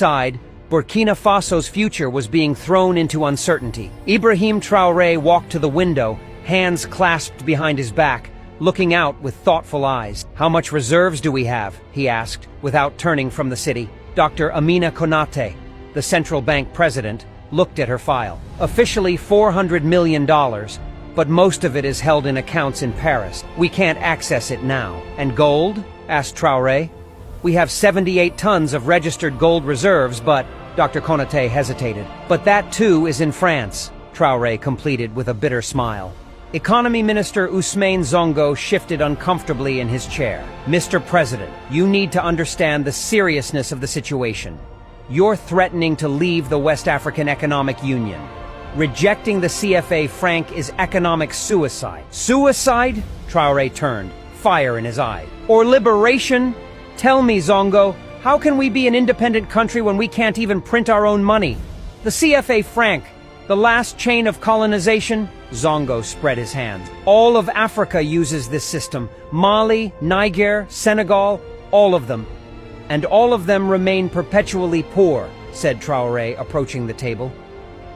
Inside, Burkina Faso's future was being thrown into uncertainty. Ibrahim Taore walked to the window, hands clasped behind his back, looking out with thoughtful eyes. "How much reserves do we have?" he asked, without turning from the city. Dr. Amina Konate, the central bank president, looked at her file. "Officially $400 million, but most of it is held in accounts in Paris. We can't access it now." "And gold?" asked Traore. "We have 78 tons of registered gold reserves, but—" Dr. Konate hesitated. "But that too is in France," Traore completed with a bitter smile. Economy Minister Ousmane Zongo shifted uncomfortably in his chair. "Mr. President, you need to understand the seriousness of the situation. You're threatening to leave the West African Economic Union. Rejecting the CFA franc is economic suicide." "Suicide?" Traore turned, fire in his eye. "Or liberation? Tell me, Zongo, how can we be an independent country when we can't even print our own money? The CFA franc, the last chain of colonization?" Zongo spread his hands. "All of Africa uses this system. Mali, Niger, Senegal, all of them. And all of them remain perpetually poor," said Traore, approaching the table.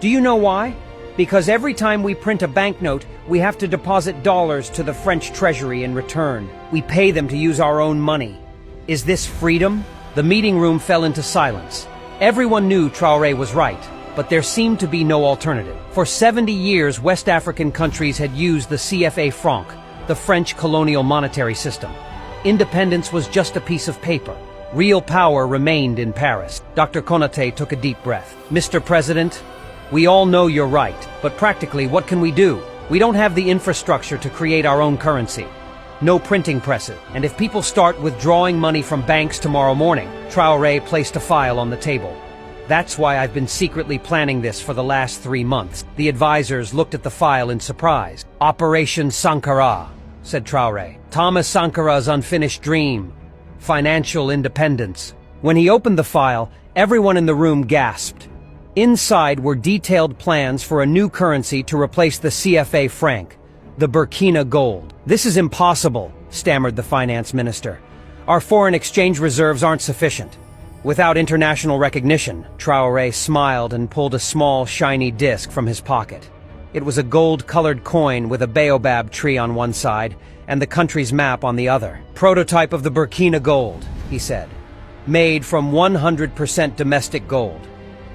"Do you know why? Because every time we print a banknote, we have to deposit dollars to the French treasury in return. We pay them to use our own money. Is this freedom?" The meeting room fell into silence. Everyone knew Traore was right, but there seemed to be no alternative. For 70 years, West African countries had used the CFA franc, the French colonial monetary system. Independence was just a piece of paper. Real power remained in Paris. Dr. Konate took a deep breath. "Mr. President, we all know you're right, but practically what can we do? We don't have the infrastructure to create our own currency. No printing presses. And if people start withdrawing money from banks tomorrow morning," Traore placed a file on the table. "That's why I've been secretly planning this for the last 3 months." The advisors looked at the file in surprise. "Operation Sankara," said Traore. "Thomas Sankara's unfinished dream. Financial independence." When he opened the file, everyone in the room gasped. Inside were detailed plans for a new currency to replace the CFA franc, the Burkina gold. "This is impossible," stammered the finance minister. "Our foreign exchange reserves aren't sufficient." "Without international recognition," Traore smiled and pulled a small, shiny disc from his pocket. It was a gold-colored coin with a baobab tree on one side and the country's map on the other. "Prototype of the Burkina gold," he said. "Made from 100% domestic gold.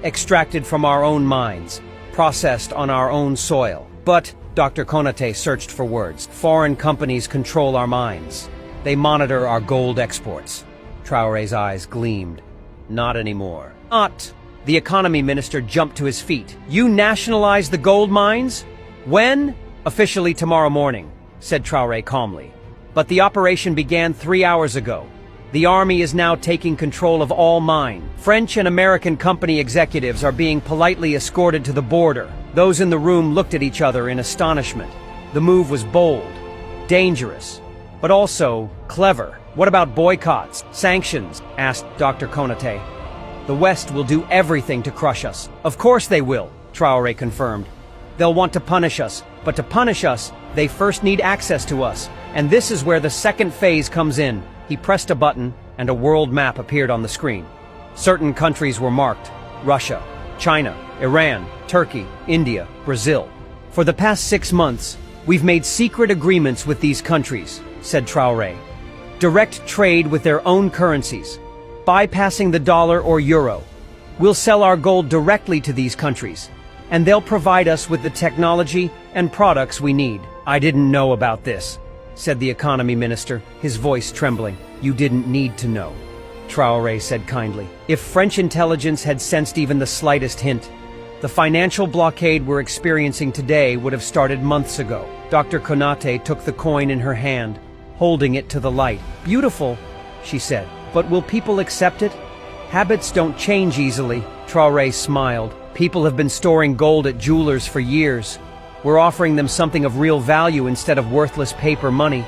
Extracted from our own mines. Processed on our own soil. But," Dr. Konate searched for words, "foreign companies control our mines. They monitor our gold exports." Traore's eyes gleamed. "Not anymore." "Not!" The economy minister jumped to his feet. "You nationalize the gold mines? When?" "Officially tomorrow morning," said Traore calmly. "But the operation began 3 hours ago. The army is now taking control of all mines. French and American company executives are being politely escorted to the border." Those in the room looked at each other in astonishment. The move was bold, dangerous, but also clever. "What about boycotts, sanctions?" asked Dr. Konate. "The West will do everything to crush us." "Of course they will," Traore confirmed. "They'll want to punish us, but to punish us, they first need access to us. And this is where the second phase comes in." He pressed a button, and a world map appeared on the screen. Certain countries were marked: Russia, China, Iran, Turkey, India, Brazil. "For the past 6 months, we've made secret agreements with these countries," said Traore. "Direct trade with their own currencies, bypassing the dollar or euro. We'll sell our gold directly to these countries, and they'll provide us with the technology and products we need." "I didn't know about this," said the economy minister, his voice trembling. "You didn't need to know," Traore said kindly. "If French intelligence had sensed even the slightest hint, the financial blockade we're experiencing today would have started months ago." Dr. Konate took the coin in her hand, holding it to the light. "Beautiful," she said. "But will people accept it? Habits don't change easily." Traore smiled. "People have been storing gold at jewelers for years. We're offering them something of real value instead of worthless paper money.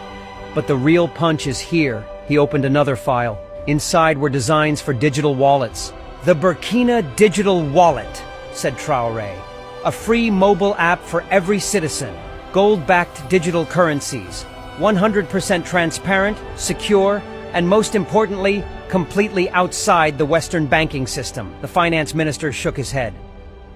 But the real punch is here." He opened another file. Inside were designs for digital wallets. "The Burkina Digital Wallet," said Traore. "A free mobile app for every citizen. Gold-backed digital currencies. 100% transparent, secure, and most importantly, completely outside the Western banking system. The finance minister shook his head.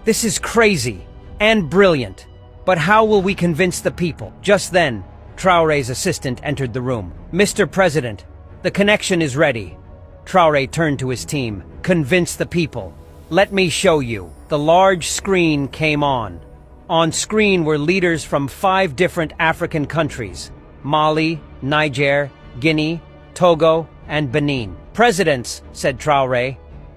This is crazy and brilliant, but how will we convince the people? Just then, Traore's assistant entered the room. Mr. President, the connection is ready. Traore turned to his team. Convince the people. Let me show you. The large screen came on. On screen were leaders from 5 different African countries: Mali, Niger, Guinea, Togo, and Benin. Presidents, said Traore,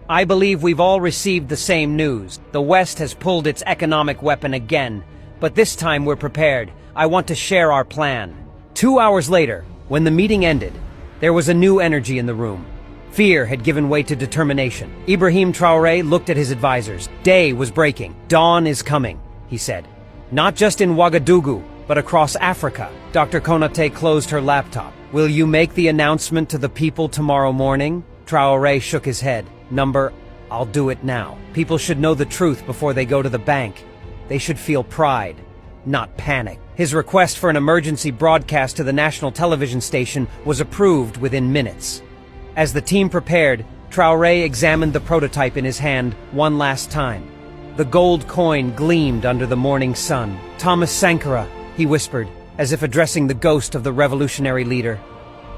I believe we've all received the same news. The West has pulled its economic weapon again, but this time we're prepared. I want to share our plan. 2 hours later, when the meeting ended, there was a new energy in the room. Fear had given way to determination. Ibrahim Taore looked at his advisors. Day was breaking. Dawn is coming, he said. Not just in Ouagadougou, but across Africa. Dr. Konate closed her laptop. Will you make the announcement to the people tomorrow morning? Traore shook his head. I'll do it now. People should know the truth before they go to the bank. They should feel pride, not panic. His request for an emergency broadcast to the national television station was approved within minutes. As the team prepared, Traore examined the prototype in his hand one last time. The gold coin gleamed under the morning sun. Thomas Sankara, he whispered, as if addressing the ghost of the revolutionary leader.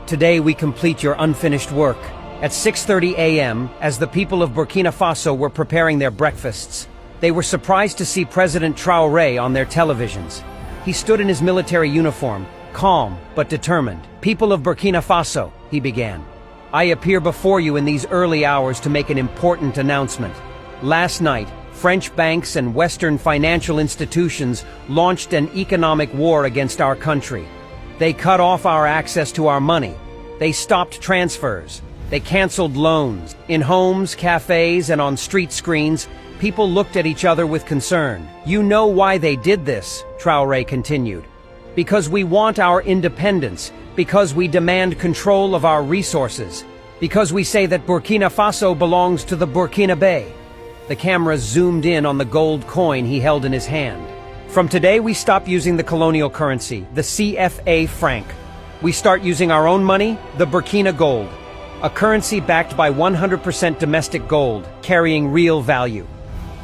Today we complete your unfinished work. At 6:30 a.m., as the people of Burkina Faso were preparing their breakfasts, they were surprised to see President Traore on their televisions. He stood in his military uniform, calm but determined. People of Burkina Faso, he began. I appear before you in these early hours to make an important announcement. Last night, French banks and Western financial institutions launched an economic war against our country. They cut off our access to our money. They stopped transfers. They canceled loans. In homes, cafes, and on street screens, people looked at each other with concern. You know why they did this, Traore continued. Because we want our independence. Because we demand control of our resources. Because we say that Burkina Faso belongs to the Burkinabe. The camera zoomed in on the gold coin he held in his hand. From today, we stop using the colonial currency, the CFA franc. We start using our own money, the Burkina gold, a currency backed by 100% domestic gold, carrying real value.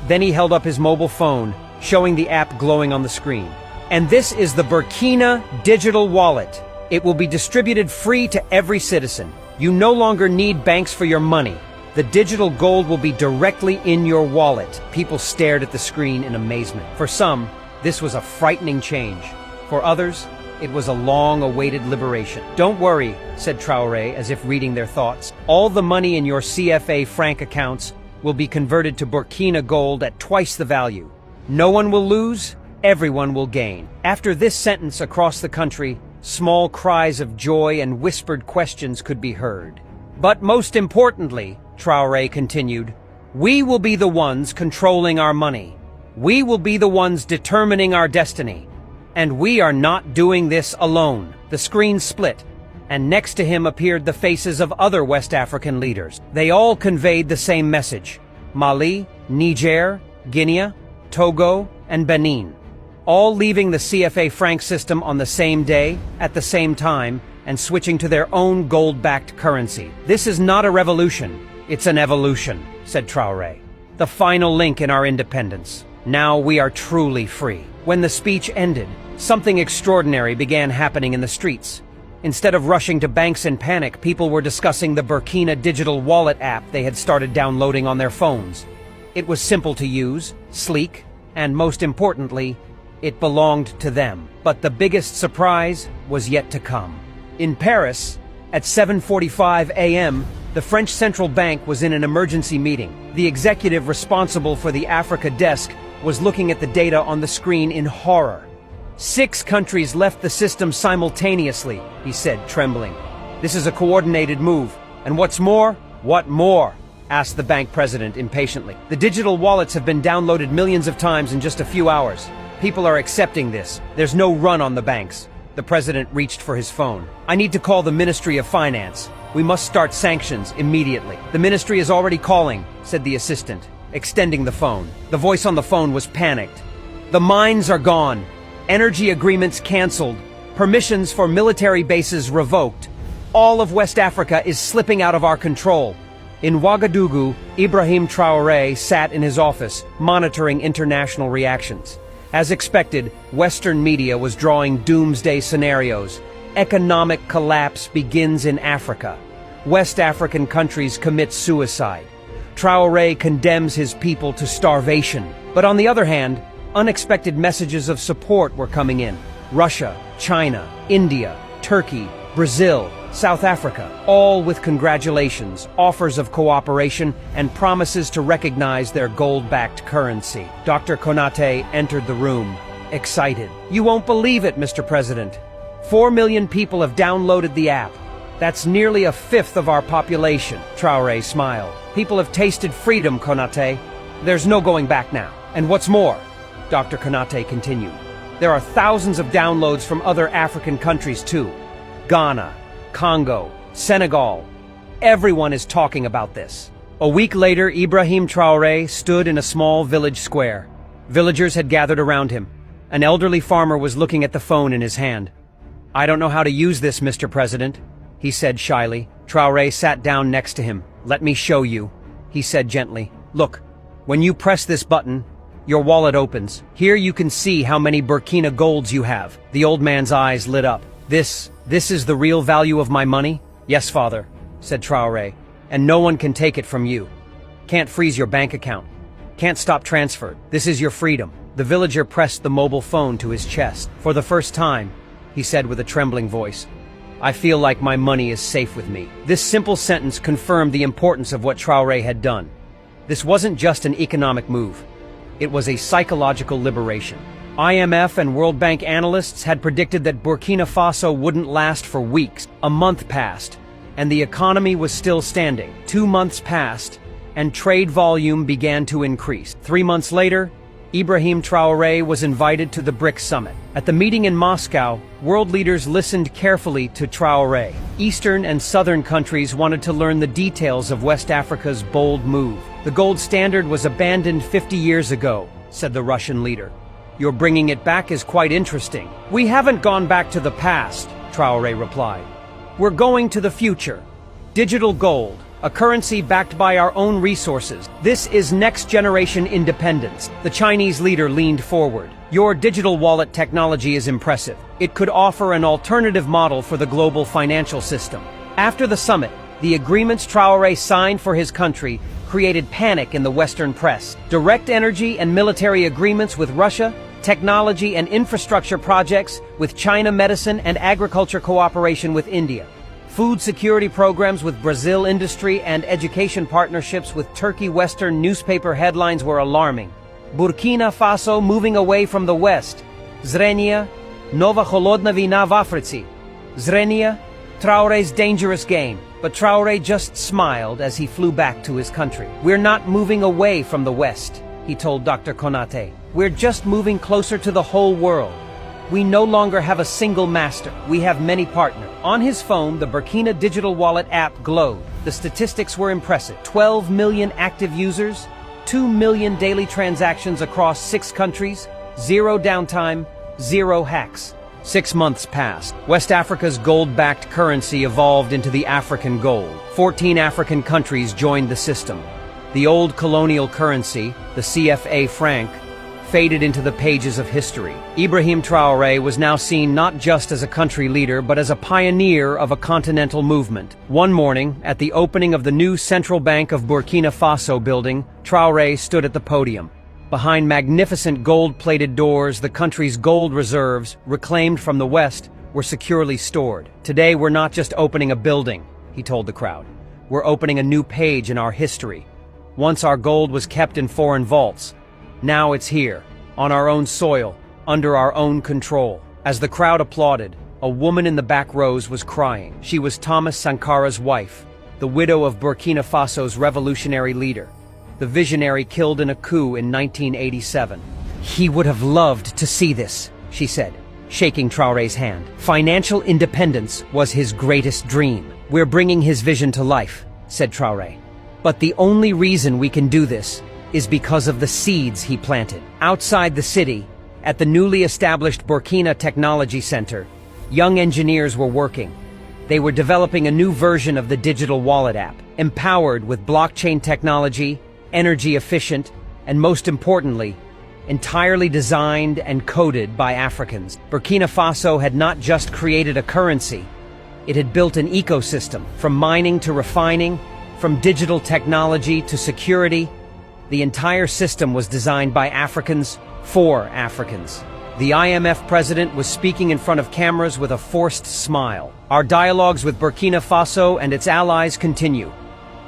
Then he held up his mobile phone, showing the app glowing on the screen. And this is the Burkina digital wallet. It will be distributed free to every citizen. You no longer need banks for your money. The digital gold will be directly in your wallet. People stared at the screen in amazement. For some, this was a frightening change. For others, it was a long-awaited liberation. Don't worry, said Traore, as if reading their thoughts. All the money in your CFA franc accounts will be converted to Burkina gold at twice the value. No one will lose, everyone will gain. After this sentence across the country, small cries of joy and whispered questions could be heard. But most importantly, Traore continued, we will be the ones controlling our money. We will be the ones determining our destiny. And we are not doing this alone. The screen split, and next to him appeared the faces of other West African leaders. They all conveyed the same message. Mali, Niger, Guinea, Togo, and Benin. All leaving the CFA franc system on the same day, at the same time, and switching to their own gold-backed currency. This is not a revolution, it's an evolution, said Traore. The final link in our independence. Now we are truly free. When the speech ended, something extraordinary began happening in the streets. Instead of rushing to banks in panic, people were discussing the Burkina digital wallet app they had started downloading on their phones. It was simple to use, sleek, and most importantly, it belonged to them. But the biggest surprise was yet to come. In Paris, at 7:45 a.m., the French Central Bank was in an emergency meeting. The executive responsible for the Africa desk was looking at the data on the screen in horror. 6 countries left the system simultaneously, he said, trembling. This is a coordinated move. And what's more? What more? Asked the bank president impatiently. The digital wallets have been downloaded millions of times in just a few hours. People are accepting this. There's no run on the banks. The president reached for his phone. I need to call the Ministry of Finance. We must start sanctions immediately. The ministry is already calling, said the assistant, extending the phone. The voice on the phone was panicked. The mines are gone. Energy agreements canceled. Permissions for military bases revoked. All of West Africa is slipping out of our control. In Ouagadougou, Ibrahim Taore sat in his office, monitoring international reactions. As expected, Western media was drawing doomsday scenarios. Economic collapse begins in Africa. West African countries commit suicide. Traoré condemns his people to starvation. But on the other hand, unexpected messages of support were coming in. Russia, China, India, Turkey, Brazil, South Africa, all with congratulations, offers of cooperation, and promises to recognize their gold-backed currency. Dr. Konate entered the room, excited. "You won't believe it, Mr. President. 4 million people have downloaded the app. That's nearly a fifth of our population." Traoré smiled. "People have tasted freedom, Konate. There's no going back now. And what's more," Dr. Konate continued, "there are thousands of downloads from other African countries too. Ghana, Congo, Senegal. Everyone is talking about this." A week later, Ibrahim Traore stood in a small village square. Villagers had gathered around him. An elderly farmer was looking at the phone in his hand. "I don't know how to use this, Mr. President," he said shyly. Traore sat down next to him. "Let me show you," he said gently. "Look, when you press this button, your wallet opens. Here you can see how many Burkina golds you have." The old man's eyes lit up. This is the real value of my money?" "Yes, father," said Traoré, "and no one can take it from you. Can't freeze your bank account. Can't stop transfer. This is your freedom." The villager pressed the mobile phone to his chest. "For the first time," he said with a trembling voice, "I feel like my money is safe with me." This simple sentence confirmed the importance of what Traoré had done. This wasn't just an economic move. It was a psychological liberation. IMF and World Bank analysts had predicted that Burkina Faso wouldn't last for weeks. A month passed, and the economy was still standing. 2 months passed, and trade volume began to increase. 3 months later, Ibrahim Traoré was invited to the BRICS summit. At the meeting in Moscow, world leaders listened carefully to Traoré. Eastern and southern countries wanted to learn the details of West Africa's bold move. "The gold standard was abandoned 50 years ago," said the Russian leader. "Your bringing it back is quite interesting." "We haven't gone back to the past," Traoré replied. "We're going to the future. Digital gold, a currency backed by our own resources. This is next-generation independence." The Chinese leader leaned forward. "Your digital wallet technology is impressive. It could offer an alternative model for the global financial system." After the summit, the agreements Traoré signed for his country created panic in the Western press. Direct energy and military agreements with Russia, technology and infrastructure projects with China, medicine and agriculture cooperation with India, food security programs with Brazil, industry and education partnerships with Turkey. Western newspaper headlines were alarming. "Burkina Faso moving away from the West. Zrenia, Nova Holodna Vina v Africi. Zrenia, Traoré's dangerous game." But Traoré just smiled as he flew back to his country. "We're not moving away from the West," he told Dr. Konate. "We're just moving closer to the whole world. We no longer have a single master. We have many partners." On his phone, the Burkina digital wallet app glowed. The statistics were impressive. 12 million active users, 2 million daily transactions across 6 countries, 0 downtime, 0 hacks. 6 months passed. West Africa's gold-backed currency evolved into the African gold. 14 African countries joined the system. The old colonial currency, the CFA franc, faded into the pages of history. Ibrahim Traoré was now seen not just as a country leader, but as a pioneer of a continental movement. One morning, at the opening of the new Central Bank of Burkina Faso building, Traoré stood at the podium. Behind magnificent gold-plated doors, the country's gold reserves, reclaimed from the West, were securely stored. "Today, we're not just opening a building," he told the crowd. "We're opening a new page in our history. Once our gold was kept in foreign vaults. Now it's here, on our own soil, under our own control." As the crowd applauded, a woman in the back rows was crying. She was Thomas Sankara's wife, the widow of Burkina Faso's revolutionary leader, the visionary killed in a coup in 1987. "He would have loved to see this," she said, shaking Traoré's hand. "Financial independence was his greatest dream. We're bringing his vision to life," said Traoré. "But the only reason we can do this is because of the seeds he planted." Outside the city, at the newly established Burkina Technology Center, young engineers were working. They were developing a new version of the digital wallet app, empowered with blockchain technology, energy efficient, and most importantly, entirely designed and coded by Africans. Burkina Faso had not just created a currency, it had built an ecosystem, from mining to refining, from digital technology to security. The entire system was designed by Africans for Africans. The IMF president was speaking in front of cameras with a forced smile. Our dialogues with Burkina Faso and its allies continue.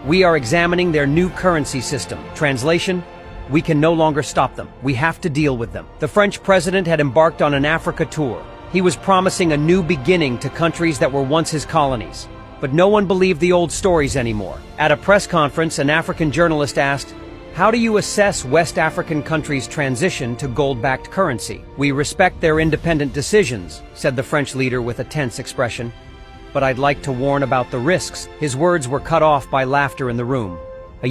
We are examining their new currency system. Translation: we can no longer stop them. We have to deal with them. The French president had embarked on an Africa tour. He was promising a new beginning to countries that were once his colonies. But no one believed the old stories anymore. At a press conference, an African journalist asked, "How do you assess West African countries' transition to gold-backed currency?" "We respect their independent decisions," said the French leader with a tense expression. "But I'd like to warn about the risks." His words were cut off by laughter in the room.